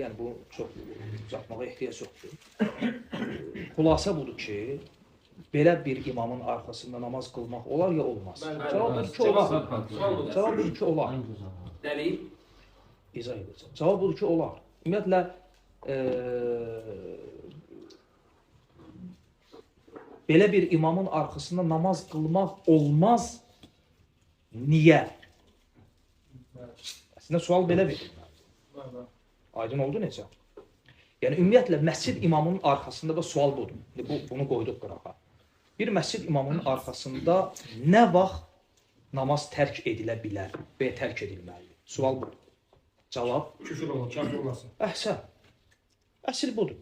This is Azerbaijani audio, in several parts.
yəni bu çox uzatmağa ehtiyac yoxdur. Xülasə budur ki, belə bir imamın arxasında namaz qılmaq olar ya olmaz? Cavab budur ki, olar. Cavab budur ki, olar. Dəlil? İzah edəcəm. Cavab budur ki, olar. Ümumiyyətlə, belə bir imamın arxasında namaz qılmaq olmaz. Niyə? Əslində, sual belə verir. Aydın oldu necə? Yəni, ümumiyyətlə, məscid imamının arxasında da sual budur. Bunu qoyduq qırağa. Bir məscid imamının arxasında nə vaxt namaz tərk edilə bilər və ya tərk edilməlidir? Sual budur. Cavab? Küfür olur, kafir olmasın. Əhsən. Əsl budur.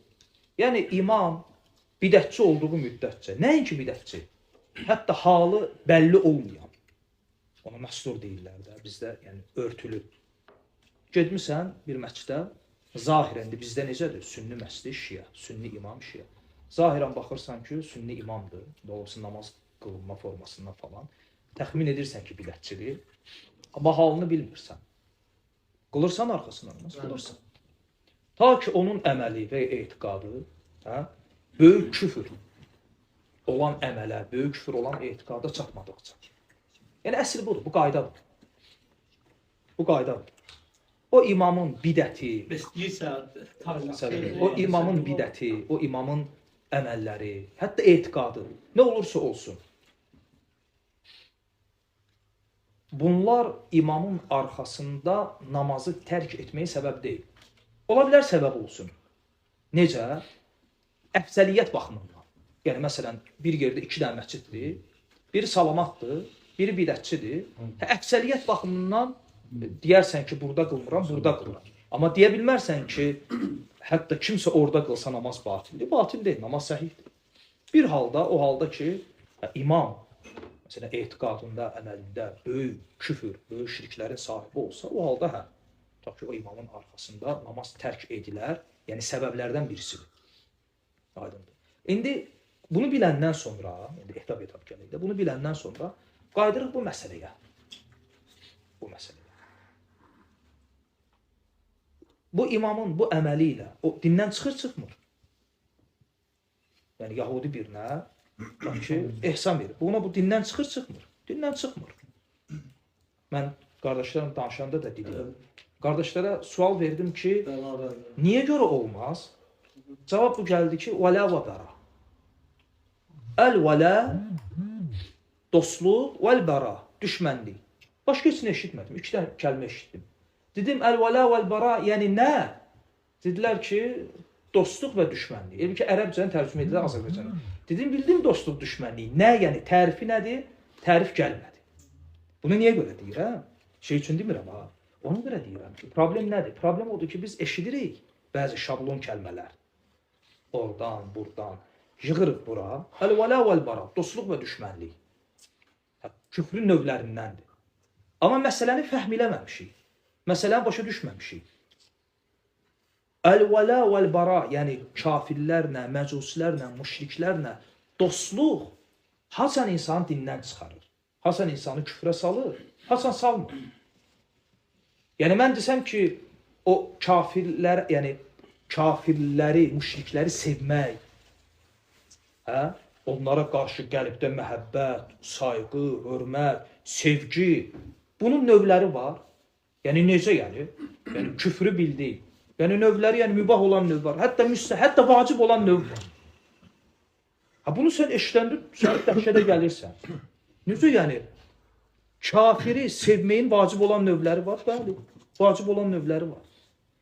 Yəni, imam bidətçi olduğu müddətcə, nəinki bidətçi, hətta halı bəlli olmayan, ona məstur deyirlər də, bizdə yəni, örtülü. Gedmirsən bir məscidə, zahirən bizdə necədir? Sünni məscid, şiə, sünni imam, şiə. Zahirən baxırsan ki, sünni imamdır, doğrusu namaz qılınma formasından falan. Təxmin edirsən ki, bidətçidir, amma halını bilmirsən. Qılırsan arxasına namaz, qılırsan. Ta ki, onun əməli və etiqadı, böyük küfür olan əmələ, böyük küfür olan etiqada çatmadıqca. Yəni, əsl budur, bu qaydadır. Bu qaydadır. O imamın bidəti, o imamın bidəti, o imamın əməlləri, hətta etiqadı, nə olursa olsun. Bunlar imamın arxasında namazı tərk etməyə səbəb deyil. Ola bilər səbəb olsun. Necə? Əfzəliyyət baxımından. Yəni, məsələn, bir yerdə 2 dənə məsciddir, biri salamatdır, biri bidətçidir. Əfzəliyyət baxımından deyərsən ki, burada qılmıram, burada qılıram. Amma deyə bilmərsən ki, hətta kimsə orada qılsa namaz batildir. Batil deyil, namaz səhihdir. Bir halda, o halda ki, imam, məsələn, etiqadında, əməlində böyük küfür, böyük şirklərin sahibi olsa, o halda hə, ta ki, o imamın arxasında namaz tərk edilər, yəni səbəblərdən birisidir. Aydındır. İndi bunu biləndən sonra, indi etab gələkdə, bunu biləndən sonra qaydırıq bu məsələyə. Bu məsələyə. Bu imamın bu əməli ilə o dindən çıxır-çıxmır. Yəni, Yahudi birinə ki, ehsan verir. Buna bu dindən çıxır-çıxmır. Dindən çıxmır. Mən qardaşlarım danışanda da dedim. Qardaşlara sual verdim ki, niyə görə olmaz? Cavab bu gəldi ki, vələ və bəra. Əl-vələ, dostluq, vəl-bəra, düşmənlik. Başqa heç nə eşitmədim. 2 dənə kəlmə eşitdim. Dedim, əl-vələ, vəl-bəra, yəni nə? Dedilər ki, dostluq və düşmənlik. Yəni ki, ərəbcəni tərcümə edilir Azərbaycana. Dedim, bildim dostluq, düşmənlik. Nə, yəni tərifi nədir? Tərif gəlmədi. Bunu niyə görə deyirəm? Şey üçün demirəm, ha. Ona görə deyirəm ki, problem nədir? Problem odur ki, biz eşidirik bəzi şablon kəlmələr. Oradan, buradan, yığırıq bura. Əl-vələ vəl-bəra, dostluq və düşmənlik. Küfrün növlərindəndir. Amma məsələni fəhm eləməmişik. Məsələni başa düşməmişik. Əl-vələ vəl-bəra, yəni kafirlərlə, məcusilərlə, müşriklərlə dostluq haçan insanı dindən çıxarır. Haçan insanı küfrə salır, haçan salmır. Yəni, mən desəm ki, o kafirlər, yəni kafirləri, müşrikləri sevmək, onlara qarşı qəlbdə məhəbbət, sayğı, hörmət, sevgi, bunun növləri var. Yəni, necə yəni? Yəni, küfrü bildik. Yəni, növləri, yəni mübah olan növ var. Hətta vacib olan növ var. Bunu sən eşidəndə, sən dəhşətə gəlirsən. Necə yəni? Kafiri sevməyin vacib olan növləri var, bəli. Vacib olan növləri var.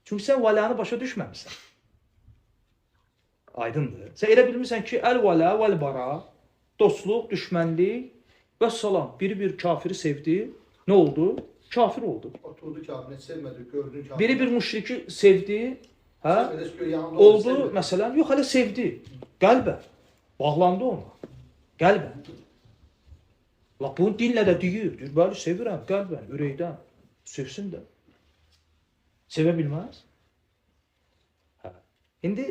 Çünki sən vələni başa düşməmişsən. Aydındır. Sən elə bilmirsən ki, əl-vələ, vəl-bəra, dostluq, düşmənlik və salam. Biri bir kafiri sevdi, nə oldu? Kafir oldu. Oturdu kafirini sevmədi, gördün kafirini. Biri bir müşriki sevdi, oldu, məsələn, yox, hələ sevdi. Qəlbən. Bağlandı ona. Qəlbən. Bunu dinlə də deyir. Deyir, bəli, sevirəm, qəlbən, ürəkdən. Sevsin də. Sevə bilməz? İndi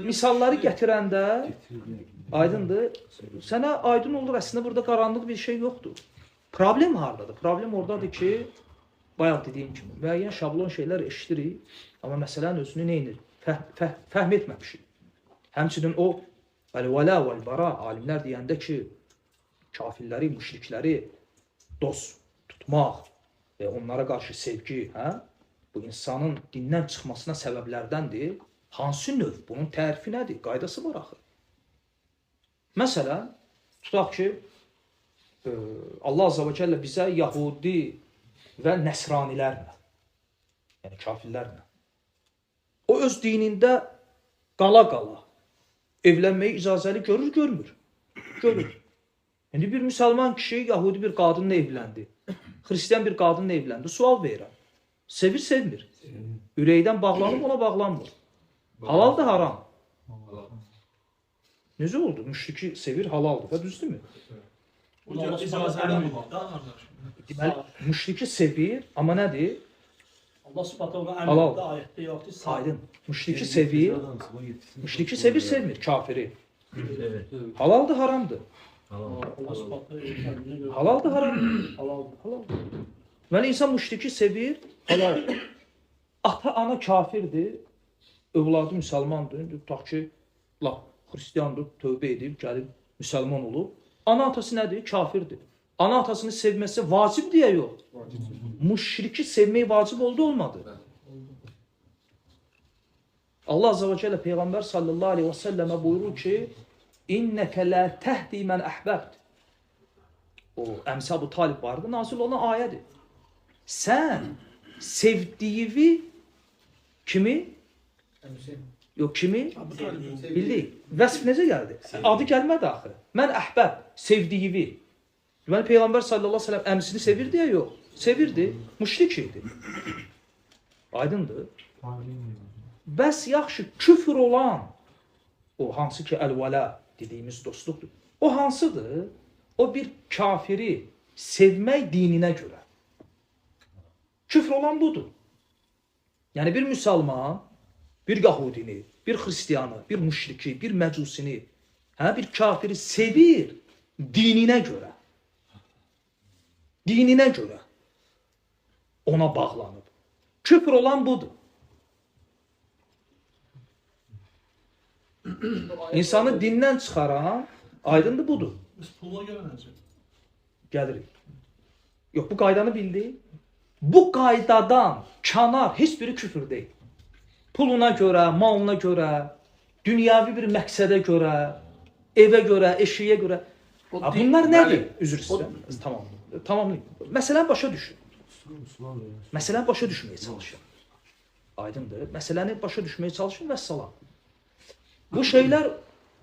misalları gətirəndə, aydındır, sənə aydın olur, əslində burada qaranlıq bir şey yoxdur. Problem haradadır? Problem oradadır ki, bayaq dediyim kimi, müəyyən şablon şeylər eşidirik, amma məsələnin özünü nə edir? Fəhm etməmişik. Həmçinin o əl-vəla vəl-bara alimlər deyəndə ki, kafirləri, müşrikləri dost tutmaq və onlara qarşı sevgi, bu insanın dindən çıxmasına səbəblərdəndir. Hansı növ? Bunun tərifi nədir? Qaydası var axı. Məsələn, tutaq ki, Allah Azza və Cəllə bizə Yahudi və nəsranilərlə, yəni kafirlərlə, o öz dinində qala-qala evlənməyi icazəli görür, görmür? Görür. İndi bir müsəlman kişi Yahudi bir qadınla evləndi, Hristiyan bir qadınla evləndi. Sual verirəm. Sevir, sevmir. Ürəkdən bağlanıb, ona bağlanmır. Halal da haram. Necə oldu? Müşriki sevir, halaldır. Və düzdürmü? Deməli, müşriki sevir, amma nədir? Allah Subhanahu va Halal. taala ayətdə yoxdur. Aydın. Müşriki sevir, sevmir kafiri. Halaldır, haramdır. Allah Subhanahu Halaldır, haramdır. halal. Deməli, insan müşriki sevir, halal. Ata-ana kafirdir, övladı müsəlmandır. Tutaq ki, Hristiyandır, tövbə edib, gəlib müsəlman olub. Ana atası nədir? Kafirdir. Ana atasını sevməsi vacib deyə yox. Müşriki sevmək vacib oldu, olmadı. Allah Azza və Cəllə Peyğəmbər sallallahu aleyhi və səlləmə buyurur ki, İnnəkə lə təhdi mən əhbəbt. O, Əmsə Əbu Talib vardı, nazil olan ayədir. Sən sevdiyi kimi, yox kimi, bildik. Vəsf necə gəldi? Adı gəlmədi axı. Mən əhbəb, sevdiyi. Deməli, Peyğəmbər sallallahu aleyhi ve sellem əmsini sevirdi ya, yox. Sevirdi, müşrik idi. Aydındır. Bəs yaxşı, küfür olan, o hansı ki, əl-vəla dediyimiz dostluqdur. O hansıdır? O bir kafiri sevmək dininə görə. Küfür olan budur. Yəni bir müsəlman, bir Yahudini, bir Hristiyanı, bir müşriki, bir məcusini, bir kafiri sevir dininə görə. Dininə görə ona bağlanıb. Küfür olan budur. İnsanı dindən çıxaran aydındır budur. Biz pula görə necə? Gəlirik. Yox, bu qaydanı bildik. Bu qaydadan kənar heç biri küfür deyil. Puluna görə, malına görə, dünyavi bir məqsədə görə, evə görə, eşiyə görə. Bunlar nədir? Üzr istəyirəm. Tamamlayın. Məsələni başa düşün. Məsələni başa düşməyə çalışın. Aydındır. Məsələni başa düşməyə çalışın və salam. Bu şeylər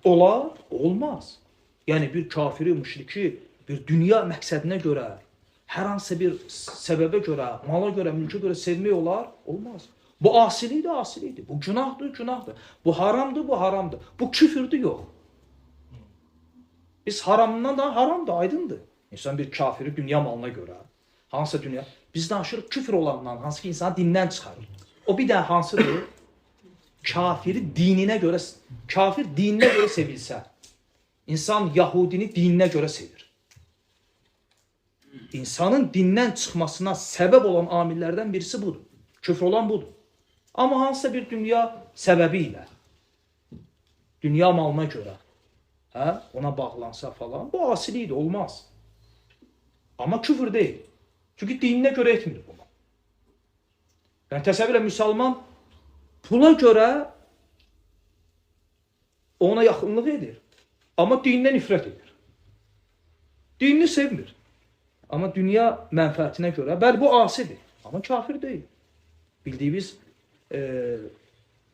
olar, olmaz. Yəni bir kafiri, müşriki bir dünya məqsədinə görə, hər hansı bir səbəbə görə, mala görə, mülkə görə sevmək olar, olmaz. Bu asilikdir, asilikdir. Bu günahdır, günahdır. Bu haramdır, bu haramdır. Bu küfürdür, yox. Biz haramından da haramdır, aydındır. İnsan bir kafiri dünya malına görə, hansı dünya? Biz danışırıq küfür olandan, hansı ki insanı dindən çıxarır. O bir də hansıdır? Kafiri dininə görə, kafir dininə görə sevilsə, insan Yahudini dininə görə sevir. İnsanın dindən çıxmasına səbəb olan amillərdən birisi budur. Küfr olan budur. Amma hansısa bir dünya səbəbi ilə, dünya malına görə, ona bağlansa falan, bu asilikdir, olmaz. Amma küfür deyil. Çünki dininə görə etmir bunu. Yəni təsəvvürlə müsəlman pula görə ona yaxınlıq edir. Amma dindən nifrət edir. Dinini sevmir. Amma dünya mənfəətinə görə, bəli bu asidir. Amma kafir deyil. Bildiyimiz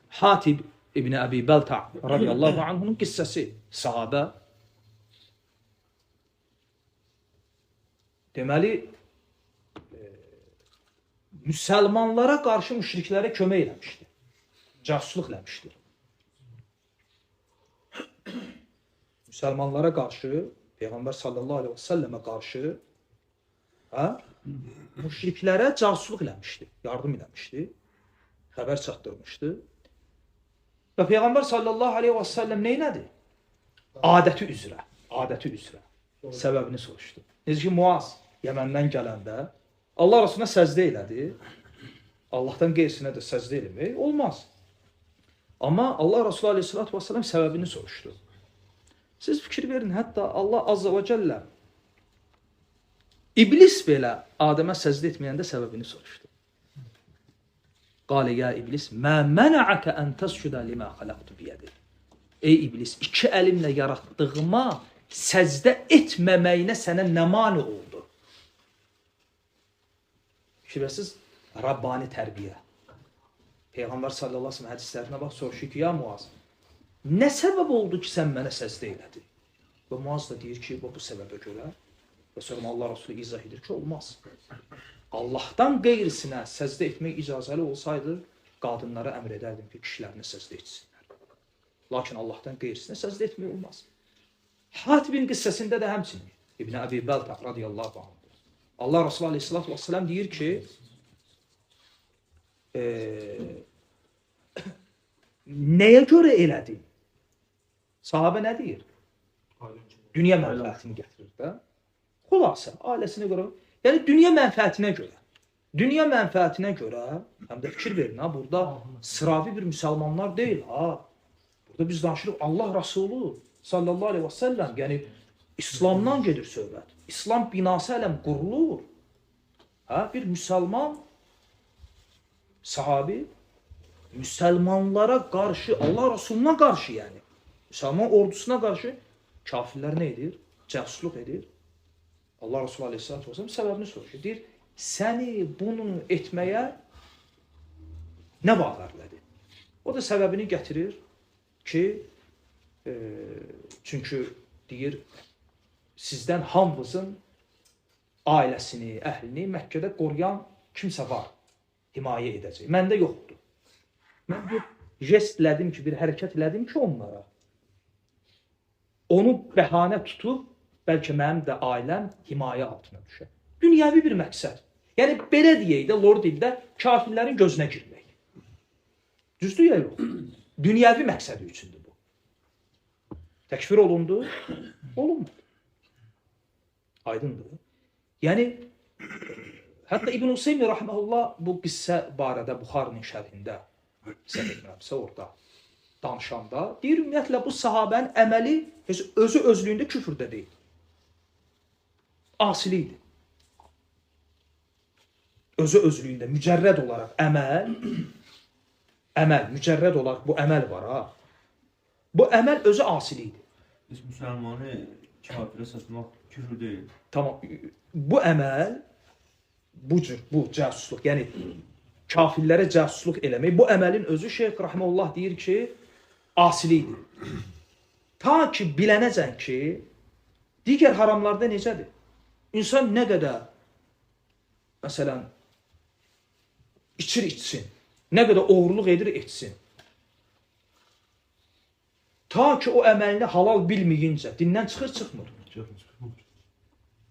Hatib İbn Əbi Bəlta radiyallahu anhunun qissəsi, sahabə. Deməli, müsəlmanlara qarşı müşriklərə kömək eləmişdi. Casusluq eləmişdi. Müsəlmanlara qarşı, Peyğəmbər sallallahu aleyhi və səlləmə qarşı müşriklərə casusluq eləmişdi, yardım eləmişdi, xəbər çatdırmışdı. Və Peyğəmbər sallallahu aleyhi və səlləm nə elədi? Adəti üzrə səbəbini soruşdu. Necə ki, Muaz Yəməndən gələndə Allah Rasuluna səcdə elədi. Allahdan qeyrisinə də səcdə eləmək olmaz. Amma Allah Resulü Aleyhisselatü Vesselam səbəbini soruşdu. Siz fikir verin, hətta Allah Azza və Cəllə İblis belə Adəmə səcdə etməyəndə səbəbini soruşdu. Qalə ya İblis, mə mənəəkə ən təscudə limə xaləqtu biyədi. Ey İblis, iki əlimlə yaratdığıma səcdə etməməyinə sənə nə mani oldu? Şübhəsiz, Rabbani tərbiyə. Peyğəmbər sallallahu aleyhi ve sellem hədislərinə bax, soruşur ki, ya Muaz, nə səbəb oldu ki, sən mənə səcdə elədin? Və Muaz da deyir ki, bu səbəbə görə. Və sonra Allah Rasulü izah edir ki, olmaz. Allahdan qeyrisinə səcdə etmək icazəli olsaydı, qadınlara əmr edərdim ki, kişilərini səcdə etsinlər. Lakin Allahdan qeyrisinə səcdə etmək olmaz. Hatibin qissəsində də həmçinin İbn Əbi Bəltəq radiyallahu anh. Allah Rasulü aleyhissalatü vesselam deyir ki, nəyə görə elədin? Sahabə nə deyir? Dünya mənfəətini gətirir də. Xülasə, ailəsinə görə. Yəni, dünya mənfəətinə görə. Dünya mənfəətinə görə, həm də fikir verin, ha, burada sıravi bir müsəlmanlar deyil. Ha. Burada biz danışırıq Allah Rasulü sallallahu aleyhi və səlləm, yəni İslamdan gedir söhbət. İslam binası ələm qurulur. Ha, bir müsəlman sahabi müsəlmanlara qarşı, Allah Rasuluna qarşı yəni, müsəlman ordusuna qarşı kafirlər nə edir? Cəsusluq edir. Allah Rasulü aleyhissalatü vesselam səbəbini soruşur. Deyir, səni bunu etməyə nə vadar elədi? O da səbəbini gətirir ki, çünki deyir, sizdən hamınızın ailəsini, əhlini Məkkədə qoruyan kimsə var, himayə edəcək. Məndə yoxdur. Mən bir jest elədim ki, bir hərəkət elədim ki, onlara. Onu bəhanə tutub, bəlkə mənim də ailəm himayə altına düşər. Dünyəvi bir məqsəd. Yəni, belə deyək də, lor dildə kafirlərin gözünə girmək. Düzdür ya yox? Dünyəvi məqsədi üçündür bu. Təkfir olundu, olunmadı. Aydındır. Yəni, hətta İbn Hüseymi rahmehullah bu qissə barədə Buxarinin şərhində səhv etmirəmsə orada danışanda deyir, ümumiyyətlə bu sahabənin əməli özü özlüyündə küfrdə deyil. Asili idi. Özü özlüyündə mücərrəd olaraq əməl, mücərrəd olaraq bu əməl var ha. Bu əməl özü asili idi. Biz müsəlmanı kafirə satmaq küfür deyil. Tamam. Bu əməl, bu cəsusluq, yəni kafirlərə cəsusluq eləmək, bu əməlin özü Şeyx Rahmanullah deyir ki, asili idi. Ta ki, bilənəcən ki, digər haramlarda necədir? İnsan nə qədər, məsələn, içsin, nə qədər oğurluq edir, etsin. Ta ki, o əməlini halal bilməyincə, dindən çıxmır.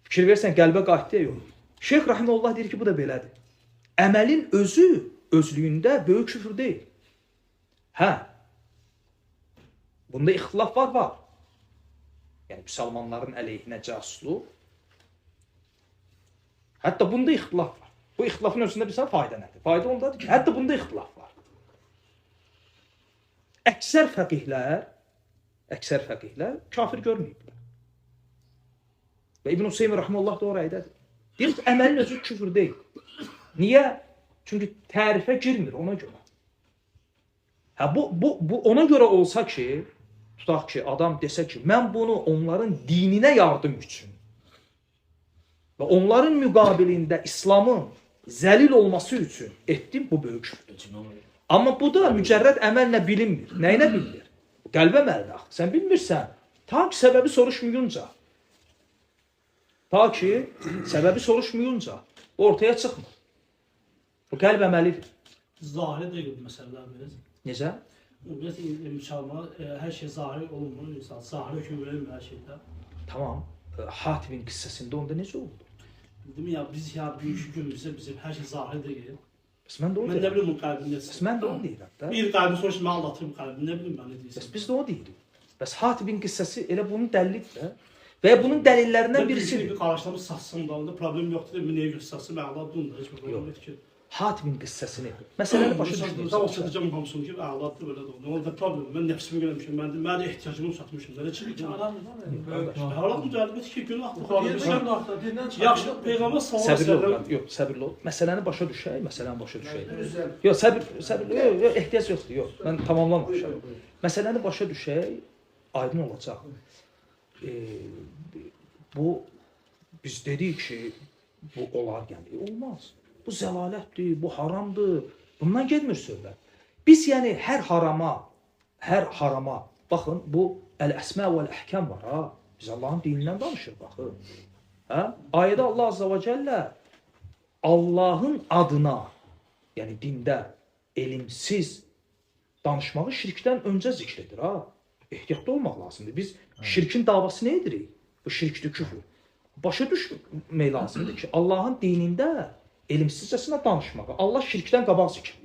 Fikir versən, qəlbə qayıtdı yox. Şeyx Rahimullah deyir ki, bu da belədir. Əməlin özü, özlüyündə böyük küfür deyil. Hə, bunda ixtilaf var. Yəni, müsəlmanların əleyhinə casusluq. Hətta bunda ixtilaf var. Bu ixtilafın özündə bilsən, fayda nədir? Fayda ondadır ki, hətta bunda ixtilaf var. Əksər fəqihlər kafir görməyiblər. Və İbn Hüseyin Rahmanullah da oraydadır. Deyir ki, əməlin özü küfür deyil. Niyə? Çünki tərifə girmir ona görə. Hə, bu ona görə olsa ki, tutaq ki, adam desə ki, mən bunu onların dininə yardım üçün və onların müqabilində İslamın zəlil olması üçün etdim, bu böyük küfrdür. Amma bu da mücərrəd əməllə bilinmir. Nəyinə bilinir? Qəlbə əməldə. Sən bilmirsən, ta ki, səbəbi soruşmayınca, ortaya çıxmır. Bu qəlb əməlidir. Zahiri deyil məsələlər biraz. Necə? Ümumiyyətlə, müsəlman, hər şey zahiri olunmur. Zahiri hüküm verilmir hər şeydə. Tamam. Hatibin qissəsində onda necə oldu? Dedim ya, biz ya büyük hükümümüzdə bizim hər şey zahiri deyil. Bəs mən də onu Mən nə deyirəm. bilim, bu qəlbin nəsə. Bəs mən də onu deyirəm də. Bir qəlbin soruşur, mən anlatırım qəlbin, nə bilim, mən nə deyirsən. Bəs biz də o deyirik. Bəs Hatibin qissəsi elə bunun dəllidir də. Və bunun dəlillərindən Bir birisidir. qarşılamı satsın da problem yoxdur. Nəyə göstərsə məlumatdır. Heç bir problem yoxdur ki. Hatibin qıssasını. Məsələni başa Tamam düşdünüz. çatacağım hamısını ki, əladır belə də. Nə oldu problem? Mən nəfsimi görmüşəm. Mən ehtiyacımı satmışam. Belə çıxdı. Halal mücadilət ki, günahdır. Yaxşı Peyğəmbər sallallahu əleyhi və Səbirli ol. səlləm Yox, səbirli ol. Məsələni başa düşək, məsələni başa düşək. Düzəl. Yox, səbirli, yox, ehtiyac yoxdur, yox. Mən tamamlamamışam. Məsələni başa düşək, aydın olacaq. Bu biz dedik ki, bu olar yəni, olmaz. Bu zəlalətdir, bu haramdır. Bundan getmir söhbət. Biz yəni hər harama, baxın, bu əl-əsmə vəl-əhkəm var ha. Biz Allahın dinindən danışır, baxın. Hə? Ayədə Allah Azza və Cəllə Allahın adına, yəni dində elmsiz danışmağı şirkdən öncə zikr edir ha. Ehtiyatlı olmaq lazımdır. Biz şirkin davası nə edirik? Bu şirkdir, küfür. Başa düşmək lazımdır ki, Allahın dinində elmsizcəsinə danışmağı Allah şirkdən qabaq zikr edir.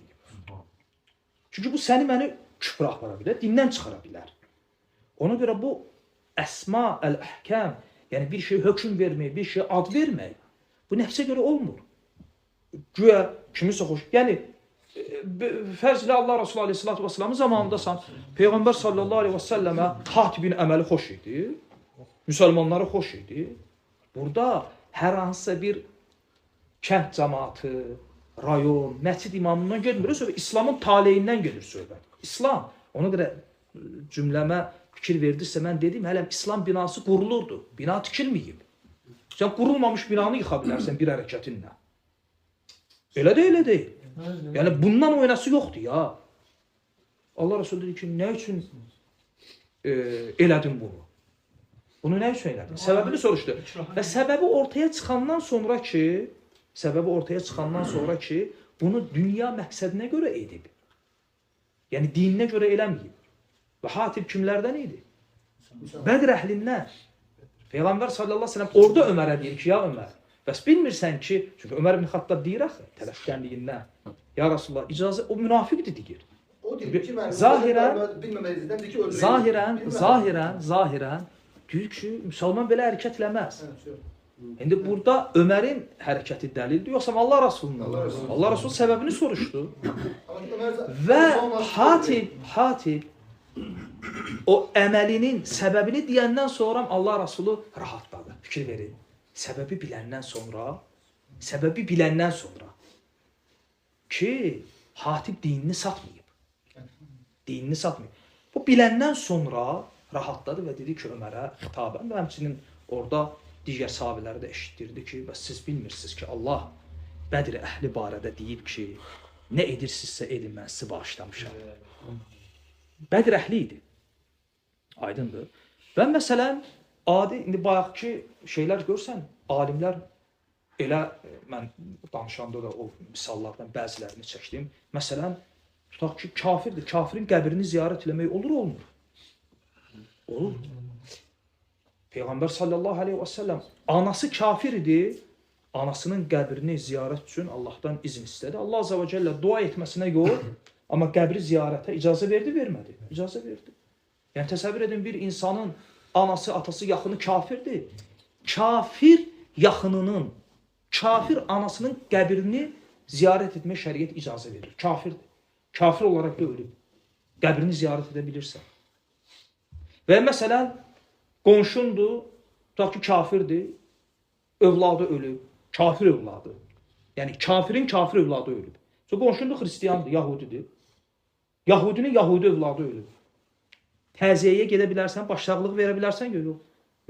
Çünki bu səni məni küfrə apara bilər, dindən çıxara bilər. Ona görə bu əsma, əl-əhkəm, yəni bir şey hökm vermək, bir şey ad vermək, bu nəfsə görə olmur. Güya kimisə xoş, yəni fərz ilə Allah Resulü Aleyhisselatü Vesselam'ın zamanındasan, Peyğəmbər sallallahu aleyhi və səlləmə Hatibin əməli xoş idi, müsəlmanları xoş idi. Burada hər hansısa bir kənd cəmaatı, rayon, məscid imamından getmir söhbət, İslamın taleyindən gedir söhbət. İslam, ona görə cümləmə fikir verdirsə, mən dedim, hələm İslam binası qurulurdu, bina tikilməyib. Sən qurulmamış binanı yıxa bilərsən bir hərəkətinlə. Elə deyil. Yəni bundan oynası yoxdur ya. Allah Resulü dedi ki, nə üçün elədin bunu? Bunu nə üçün elədin? Səbəbini soruşdu. Və səbəbi ortaya çıxandan sonra ki, bunu dünya məqsədinə görə edib. Yəni dininə görə eləməyib. Və Hatib kimlərdən idi? Bədr əhlindən. Peyğəmbər sallallahu əleyhi və səlləm orada Ömərə deyir ki, ya Ömər, bəs bilmirsən ki, çünki Ömər ibn Xattab deyir axı, tələskənliyindən. Ya Rasulullah, icazə, o münafiqdir deyir. O deyir ki, mən Zahirən deyir ki, müsəlman belə hərəkət eləməz. İndi burada Ömərin hərəkəti dəlildir, yoxsa Allah Rasulunun. Allah Rasul səbəbini soruşdu. Və Hatib o əməlinin səbəbini deyəndən sonra Allah Rasulu rahatladı. Fikir verin. Səbəbi biləndən sonra ki, Hatib dinini satmayıb. Bu biləndən sonra rahatladı və dedi ki, Ömərə xitabən və həmçinin orada digər sahabələri də eşitdirdi ki, və siz bilmirsiniz ki, Allah Bədr əhli barədə deyib ki, nə edirsinizsə edin, mən sizi bağışlamışam. Bədr əhli idi. Aydındır. Və məsələn, adi, indi bayaqki şeylər görsən, alimlər elə, mən danışanda da o misallardan bəzilərini çəkdim. Məsələn, tutaq ki, kafirdir. Kafirin qəbrini ziyarət eləmək olur, olmur? Olur. Peyğəmbər sallallahu aleyhi və səlləm anası kafir idi. Anasının qəbrini ziyarət üçün Allahdan izin istədi. Allah azə və cəllə dua etməsinə yox, amma qəbri ziyarətə icazə verdi, vermədi. İcazə verdi. Yəni təsəvvür edin, bir insanın anası, atası, yaxını kafirdir. Kafir yaxınının, kafir anasının qəbrini ziyarət etmək şəriət icazə verir. Kafirdir. Kafir olaraq da ölüb. Qəbrini ziyarət edə bilirsən. Və məsələn, qonşundur, tutaq ki, kafirdir, övladı ölüb, kafir övladı. Yəni, kafirin kafir övladı ölüb. Qonşundur, xristiyandır, yahudidir. Yahudinin yahudi övladı ölüb. Təziyyəyə gedə bilərsən, başsağlıq verə bilərsən, yox.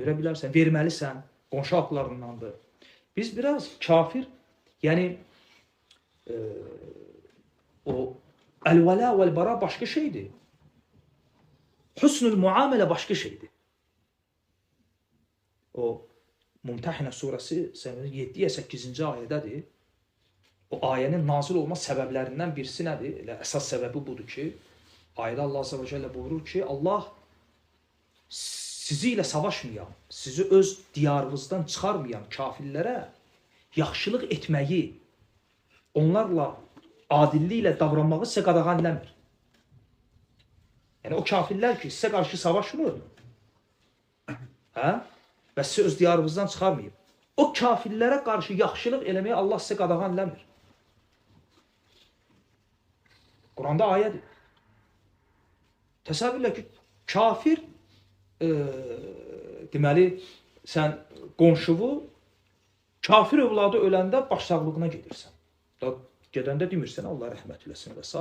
Verə bilərsən, verməlisən, qonşu haqlarındandır. Biz biraz kafir, yəni, o əl-vələ vəl-bara başqa şeydir. Hüsnül muamələ başqa şeydir. O Mumtəhinə surəsi 7-8-ci ayədədir. O ayənin nazil olma səbəblərindən birisi nədir? Elə əsas səbəbi budur ki, ayədə Allah Azə və Cəllə buyurur ki, Allah sizi ilə savaşmayan, sizi öz diyarınızdan çıxarmayan kafirlərə yaxşılıq etməyi, onlarla adilliklə davranmağı sizə qadağan eləmir. Yəni o kafirlər ki, sizə qarşı savaşmır. Hə? və sizi öz diyarınızdan çıxarmayıb. O kafirlərə qarşı yaxşılıq eləməyə Allah sizə qadağan eləmir. Quranda ayədir. Təsəvvürlə ki, kafir deməli, sən qonşuvu kafir övladı öləndə başsağlığına gedirsən. Da gedəndə demirsən, Allah rəhmət eləsin və s.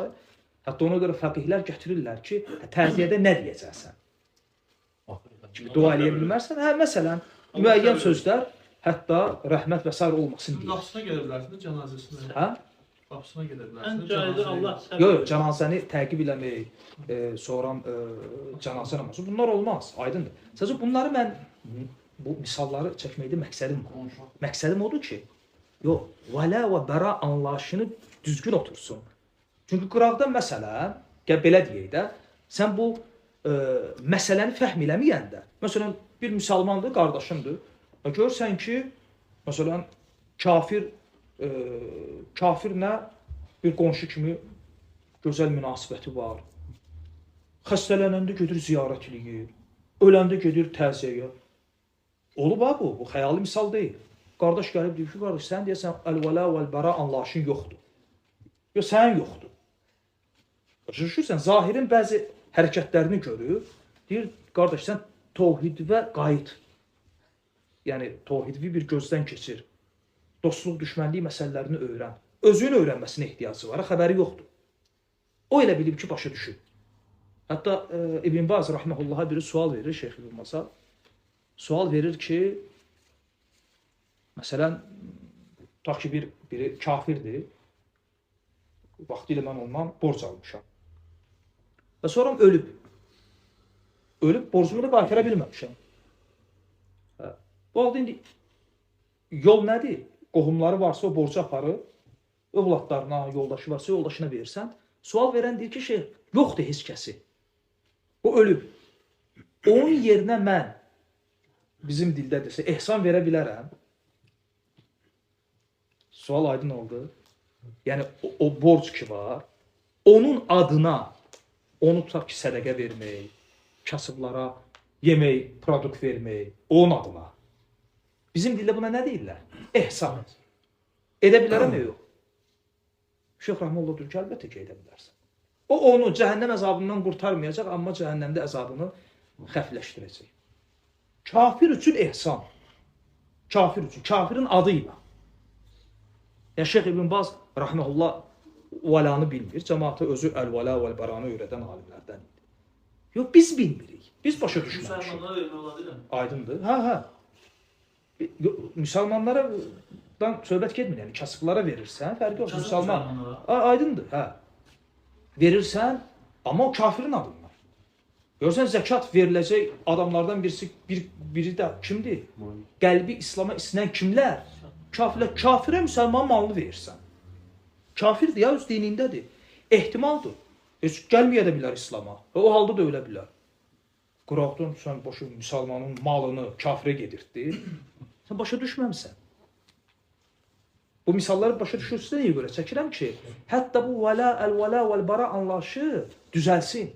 Hətta ona görə fəqihlər gətirirlər ki, təziyyədə nə deyəcəksən? Çünki dua eləyə bilmərsən. Hə, məsələn, müəyyən sözlər hətta rəhmət və s. olmasın deyir. Qapısına gedə bilərsən, cənazəsinə. Hə? Qapısına gedə Ən bilərsən, caizi Allah cənazəyə. Yox, cənazəni təqib eləmək, sonra cənazə namazı. Bunlar olmaz, aydındır. Sadəcə bunları mən bu misalları çəkməkdə məqsədim var. Məqsədim odur ki, yox, vələ və bəra anlayışını düzgün otursun. Çünki qıraqda məsələn, belə deyək də, sən bu məsələni fəhm eləməyəndə, məsələn, bir müsəlmandır, qardaşındır, və görsən ki, məsələn, kafirlə bir qonşu kimi gözəl münasibəti var, xəstələnəndə gedir ziyarət eləyir, öləndə gedir təziyyəyə. Olub ha bu xəyali misal deyil. Qardaş gəlib deyir ki, qardaş, sən deyəsən, əl-vələ vəl-bəra anlayışın yoxdur. Yox, sənin yoxdur. Başa zahirin bəzi hərəkətlərini görür, deyir, qardaş, sən təvhidvə qayıt. Yəni, təvhidvi bir gözdən keçir. Dostluq, düşmənlik məsələlərini öyrən. Özünü öyrənməsinə ehtiyacı var, xəbəri yoxdur. O elə bilib ki, başa düşür. Hətta İbn Baz rəhməhullaha biri sual verir Şeyx İbn Baza. Sual verir ki, məsələn, tutaq ki, biri kafirdir. Vaxtilə mən ondan borc almışam. Və sonra ölüb. Ölüb, borcumu da qaytara bilməmişəm. Bu halda indi yol nədir? Qohumları varsa o borcu aparır, övladlarına, yoldaşı varsa yoldaşına verirsən. Sual verən deyir ki, yoxdur heç kəsi. O ölüb. Onun yerinə mən, bizim dildə desə, ehsan verə bilərəm. Sual aydın oldu. Yəni, o borc ki var, onun adına onu tutaq ki, sədəqə vermək, kasıblara yemək, produkt vermək, onun adına. Bizim dildə buna nə deyirlər? Ehsan. Edə bilərəm ya yox. Şeyx Rəhməllah deyir ki, əlbəttə ki, edə bilərsən. O onu cəhənnəm əzabından qurtarmayacaq, amma cəhənnəmdə əzabını xəfləşdirəcək. Kafir üçün ehsan. Kafir üçün, kafirin adıyla. Yəni, Şeyx İbn Baz Rəhməllah vəlanı bilmir. Cəmaatı özü əl-vələ vəl-bəranı öyrədən alimlərdən idi. Yox, biz bilmirik. Biz başa düşməmişik. Müsəlmanlara vermək olar deyil mi? Aydındır. Hə. Müsəlmanlardan söhbət getmir. Yəni, kasıblara verirsən, fərqi yox. Müsəlman. Aydındır. Hə. Verirsən, amma o kafirin adından. Görürsən, zəkat veriləcək adamlardan biri də kimdir? Qəlbi İslama isinən kimlər? Kafirlər. Kafirə müsəlman malını verirsən. Kafirdir ya, öz dinindədir. Ehtimaldır. Heç gəlməyə də bilər İslama. O halda da ölə bilər. Quraqdan sən başa müsəlmanın malını kafirə gedirtdi. Sən başa düşməmsən. Bu misalları başa düşürsünüz nəyə görə çəkirəm ki, hətta bu vələ, əl-vələ, vəl-bəra anlayışı düzəlsin.